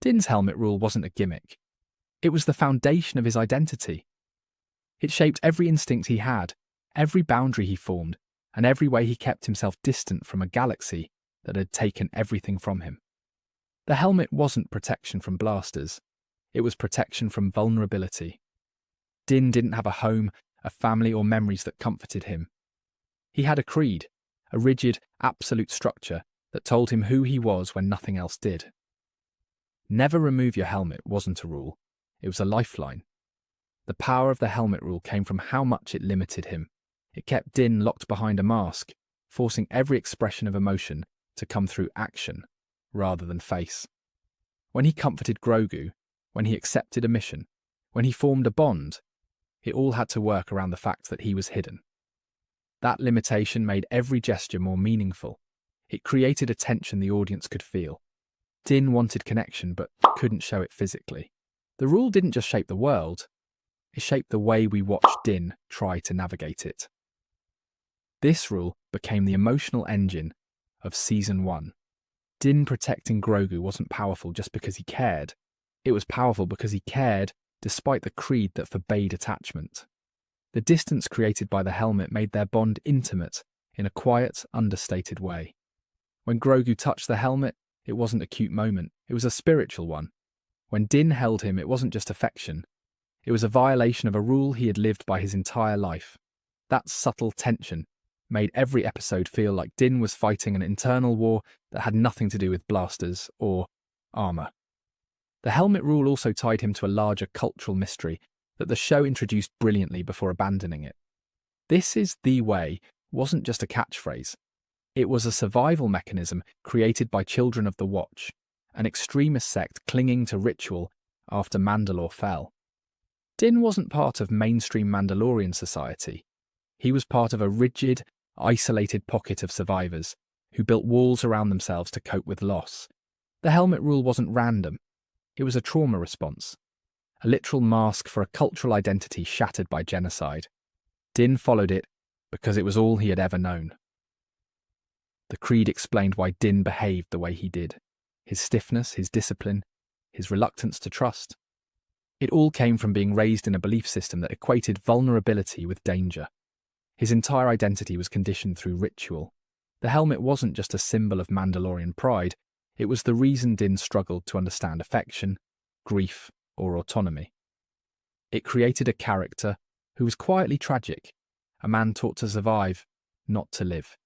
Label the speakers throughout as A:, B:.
A: Din's helmet rule wasn't a gimmick. It was the foundation of his identity. It shaped every instinct he had, every boundary he formed, and every way he kept himself distant from a galaxy that had taken everything from him. The helmet wasn't protection from blasters. It was protection from vulnerability. Din didn't have a home, a family, or memories that comforted him. He had a creed, a rigid, absolute structure that told him who he was when nothing else did. Never remove your helmet wasn't a rule. It was a lifeline. The power of the helmet rule came from how much it limited him. It kept Din locked behind a mask, forcing every expression of emotion to come through action rather than face. When he comforted Grogu, when he accepted a mission, when he formed a bond, it all had to work around the fact that he was hidden. That limitation made every gesture more meaningful. It created a tension the audience could feel. Din wanted connection but couldn't show it physically. The rule didn't just shape the world, it shaped the way we watched Din try to navigate it. This rule became the emotional engine of Season 1. Din protecting Grogu wasn't powerful just because he cared. It was powerful because he cared despite the creed that forbade attachment. The distance created by the helmet made their bond intimate in a quiet, understated way. When Grogu touched the helmet, it wasn't a cute moment, it was a spiritual one. When Din held him, it wasn't just affection. It was a violation of a rule he had lived by his entire life. That subtle tension made every episode feel like Din was fighting an internal war that had nothing to do with blasters or armor. The helmet rule also tied him to a larger cultural mystery that the show introduced brilliantly before abandoning it. "This is the way" wasn't just a catchphrase. It was a survival mechanism created by Children of the Watch, an extremist sect clinging to ritual after Mandalore fell. Din wasn't part of mainstream Mandalorian society. He was part of a rigid, isolated pocket of survivors who built walls around themselves to cope with loss. The helmet rule wasn't random. It was a trauma response, a literal mask for a cultural identity shattered by genocide. Din followed it because it was all he had ever known. The creed explained why Din behaved the way he did. His stiffness, his discipline, his reluctance to trust. It all came from being raised in a belief system that equated vulnerability with danger. His entire identity was conditioned through ritual. The helmet wasn't just a symbol of Mandalorian pride, it was the reason Din struggled to understand affection, grief, or autonomy. It created a character who was quietly tragic, a man taught to survive, not to live.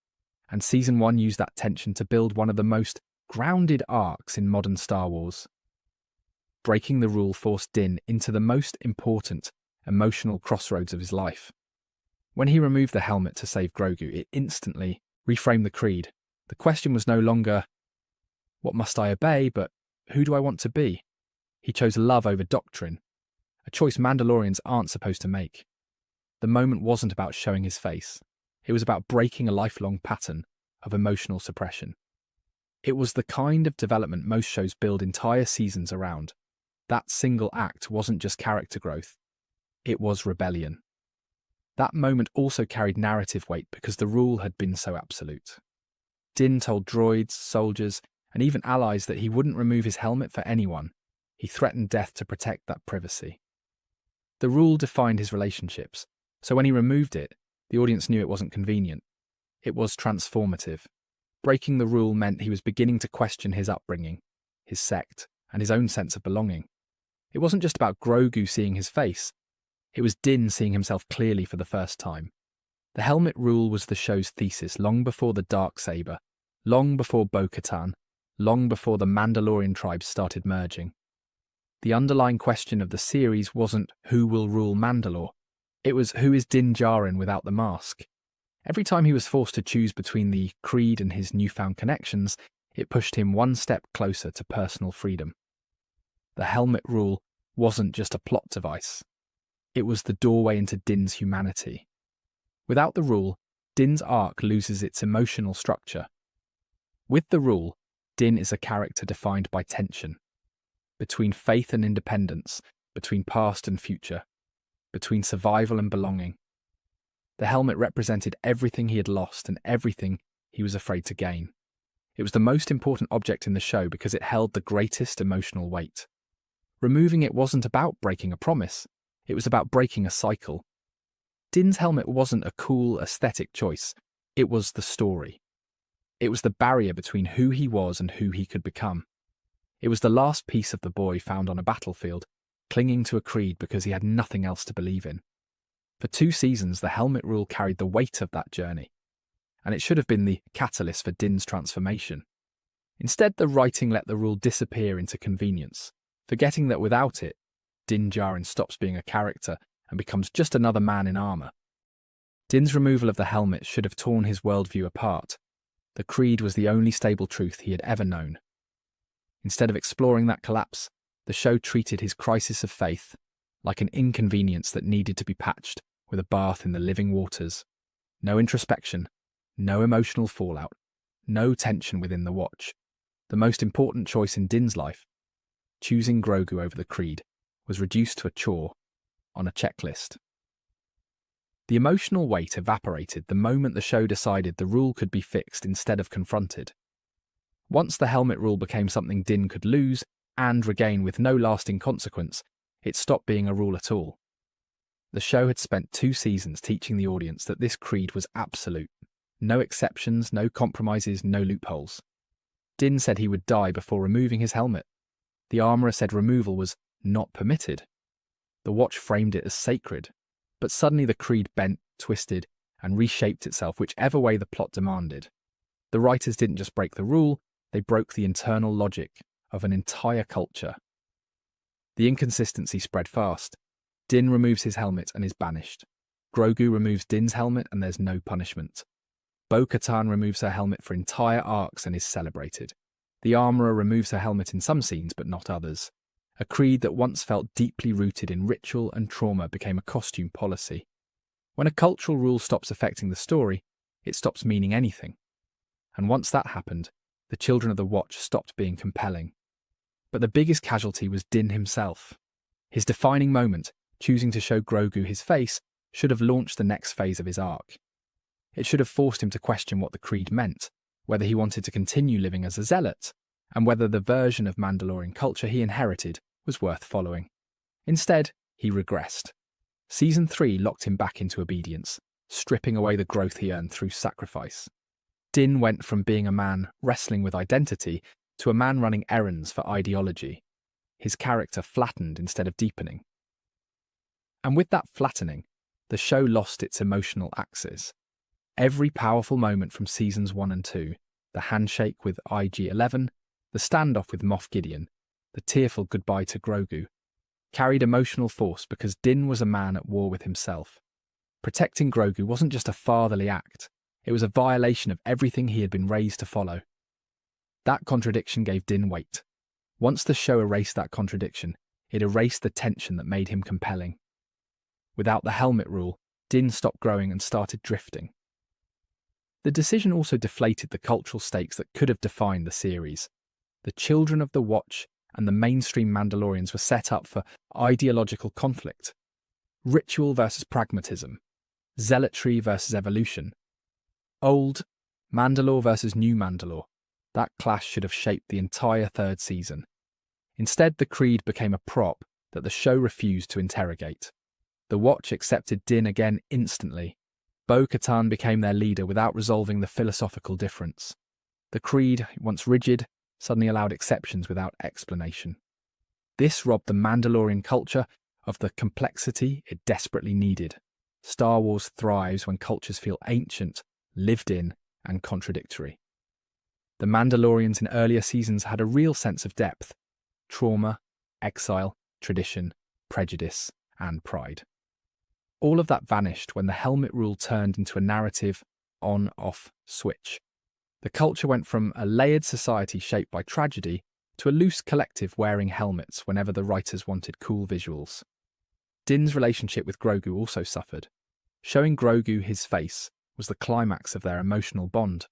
A: And Season 1 used that tension to build one of the most grounded arcs in modern Star Wars. Breaking the rule forced Din into the most important emotional crossroads of his life. When he removed the helmet to save Grogu, it instantly reframed the creed. The question was no longer, what must I obey, but who do I want to be? He chose love over doctrine, a choice Mandalorians aren't supposed to make. The moment wasn't about showing his face. It was about breaking a lifelong pattern of emotional suppression. It was the kind of development most shows build entire seasons around. That single act wasn't just character growth, it was rebellion. That moment also carried narrative weight because the rule had been so absolute. Din told droids, soldiers, and even allies that he wouldn't remove his helmet for anyone. He threatened death to protect that privacy. The rule defined his relationships, so when he removed it, the audience knew it wasn't convenient. It was transformative. Breaking the rule meant he was beginning to question his upbringing, his sect, and his own sense of belonging. It wasn't just about Grogu seeing his face. It was Din seeing himself clearly for the first time. The helmet rule was the show's thesis long before the Darksaber, long before Bo-Katan, long before the Mandalorian tribes started merging. The underlying question of the series wasn't who will rule Mandalore. It was who is Din Djarin without the mask. Every time he was forced to choose between the creed and his newfound connections, it pushed him one step closer to personal freedom. The helmet rule wasn't just a plot device. It was the doorway into Din's humanity. Without the rule, Din's arc loses its emotional structure. With the rule, Din is a character defined by tension. Between faith and independence, between past and future, between survival and belonging. The helmet represented everything he had lost and everything he was afraid to gain. It was the most important object in the show because it held the greatest emotional weight. Removing it wasn't about breaking a promise, it was about breaking a cycle. Din's helmet wasn't a cool, aesthetic choice, it was the story. It was the barrier between who he was and who he could become. It was the last piece of the boy found on a battlefield, clinging to a creed because he had nothing else to believe in. For 2 seasons, the helmet rule carried the weight of that journey, and it should have been the catalyst for Din's transformation. Instead, the writing let the rule disappear into convenience, forgetting that without it, Din Djarin stops being a character and becomes just another man in armour. Din's removal of the helmet should have torn his worldview apart. The creed was the only stable truth he had ever known. Instead of exploring that collapse, the show treated his crisis of faith like an inconvenience that needed to be patched with a bath in the living waters. No introspection, no emotional fallout, no tension within the watch. The most important choice in Din's life, choosing Grogu over the creed, was reduced to a chore on a checklist. The emotional weight evaporated the moment the show decided the rule could be fixed instead of confronted. Once the helmet rule became something Din could lose and regain with no lasting consequence, it stopped being a rule at all. The show had spent 2 seasons teaching the audience that this creed was absolute. No exceptions, no compromises, no loopholes. Din said he would die before removing his helmet. The armourer said removal was not permitted. The watch framed it as sacred. But suddenly the creed bent, twisted, and reshaped itself whichever way the plot demanded. The writers didn't just break the rule, they broke the internal logic of an entire culture. The inconsistency spread fast. Din removes his helmet and is banished. Grogu removes Din's helmet and there's no punishment. Bo-Katan removes her helmet for entire arcs and is celebrated. The armourer removes her helmet in some scenes but not others. A creed that once felt deeply rooted in ritual and trauma became a costume policy. When a cultural rule stops affecting the story, it stops meaning anything. And once that happened, the Children of the Watch stopped being compelling. But the biggest casualty was Din himself. His defining moment, choosing to show Grogu his face, should have launched the next phase of his arc. It should have forced him to question what the creed meant, whether he wanted to continue living as a zealot, and whether the version of Mandalorian culture he inherited was worth following. Instead, he regressed. Season 3 locked him back into obedience, stripping away the growth he earned through sacrifice. Din went from being a man wrestling with identity to a man running errands for ideology. His character flattened instead of deepening. And with that flattening, the show lost its emotional axis. Every powerful moment from seasons 1 and 2, the handshake with IG-11, the standoff with Moff Gideon, the tearful goodbye to Grogu, carried emotional force because Din was a man at war with himself. Protecting Grogu wasn't just a fatherly act, it was a violation of everything he had been raised to follow. That contradiction gave Din weight. Once the show erased that contradiction, it erased the tension that made him compelling. Without the helmet rule, Din stopped growing and started drifting. The decision also deflated the cultural stakes that could have defined the series. The Children of the Watch and the mainstream Mandalorians were set up for ideological conflict. Ritual versus pragmatism. Zealotry versus evolution. Old Mandalore versus new Mandalore. That clash should have shaped the entire 3rd season. Instead, the creed became a prop that the show refused to interrogate. The Watch accepted Din again instantly. Bo-Katan became their leader without resolving the philosophical difference. The creed, once rigid, suddenly allowed exceptions without explanation. This robbed the Mandalorian culture of the complexity it desperately needed. Star Wars thrives when cultures feel ancient, lived in, and contradictory. The Mandalorians in earlier seasons had a real sense of depth: trauma, exile, tradition, prejudice, and pride. All of that vanished when the helmet rule turned into a narrative on-off switch. The culture went from a layered society shaped by tragedy to a loose collective wearing helmets whenever the writers wanted cool visuals. Din's relationship with Grogu also suffered. Showing Grogu his face was the climax of their emotional bond.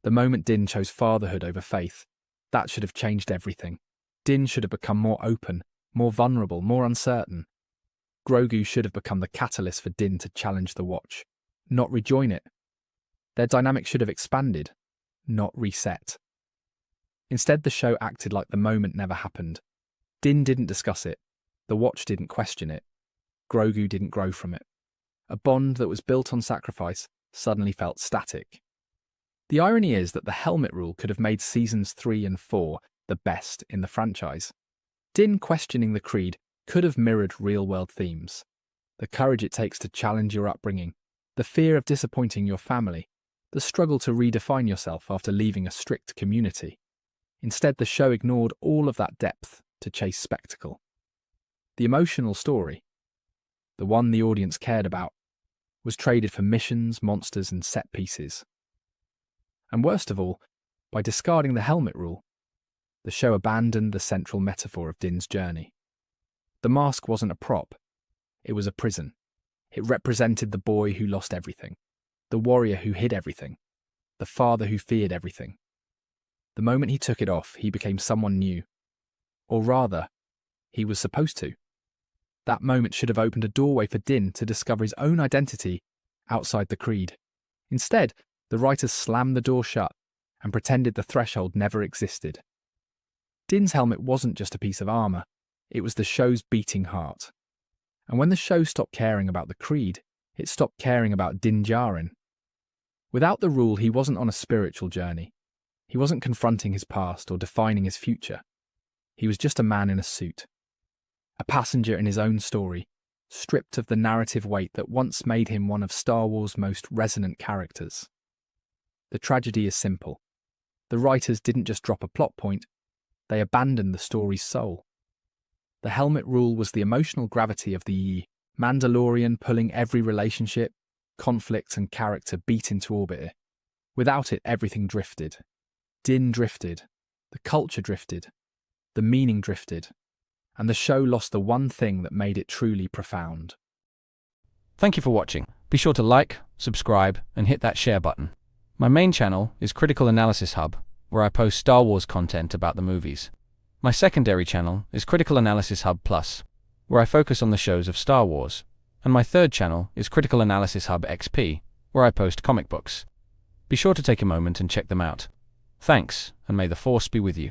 A: The moment Din chose fatherhood over faith, that should have changed everything. Din should have become more open, more vulnerable, more uncertain. Grogu should have become the catalyst for Din to challenge the Watch, not rejoin it. Their dynamic should have expanded, not reset. Instead, the show acted like the moment never happened. Din didn't discuss it. The Watch didn't question it. Grogu didn't grow from it. A bond that was built on sacrifice suddenly felt static. The irony is that the helmet rule could have made seasons 3 and 4 the best in the franchise. Din questioning the creed could have mirrored real-world themes. The courage it takes to challenge your upbringing, the fear of disappointing your family, the struggle to redefine yourself after leaving a strict community. Instead, the show ignored all of that depth to chase spectacle. The emotional story, the one the audience cared about, was traded for missions, monsters, and set pieces. And worst of all, by discarding the helmet rule, the show abandoned the central metaphor of Din's journey. The mask wasn't a prop, it was a prison. It represented the boy who lost everything, the warrior who hid everything, the father who feared everything. The moment he took it off, he became someone new. Or rather, he was supposed to. That moment should have opened a doorway for Din to discover his own identity outside the creed. Instead, the writers slammed the door shut and pretended the threshold never existed. Din's helmet wasn't just a piece of armour, it was the show's beating heart. And when the show stopped caring about the creed, it stopped caring about Din Djarin. Without the rule, he wasn't on a spiritual journey. He wasn't confronting his past or defining his future. He was just a man in a suit. A passenger in his own story, stripped of the narrative weight that once made him one of Star Wars' most resonant characters. The tragedy is simple. The writers didn't just drop a plot point, they abandoned the story's soul. The helmet rule was the emotional gravity of the Mandalorian, pulling every relationship, conflict, and character beat into orbit. Without it, everything drifted. Din drifted, the culture drifted, the meaning drifted, and the show lost the one thing that made it truly profound.
B: Thank you for watching. Be sure to like, subscribe, and hit that share button. My main channel is Critical Analysis Hub, where I post Star Wars content about the movies. My secondary channel is Critical Analysis Hub Plus, where I focus on the shows of Star Wars. And my third channel is Critical Analysis Hub XP, where I post comic books. Be sure to take a moment and check them out. Thanks, and may the Force be with you.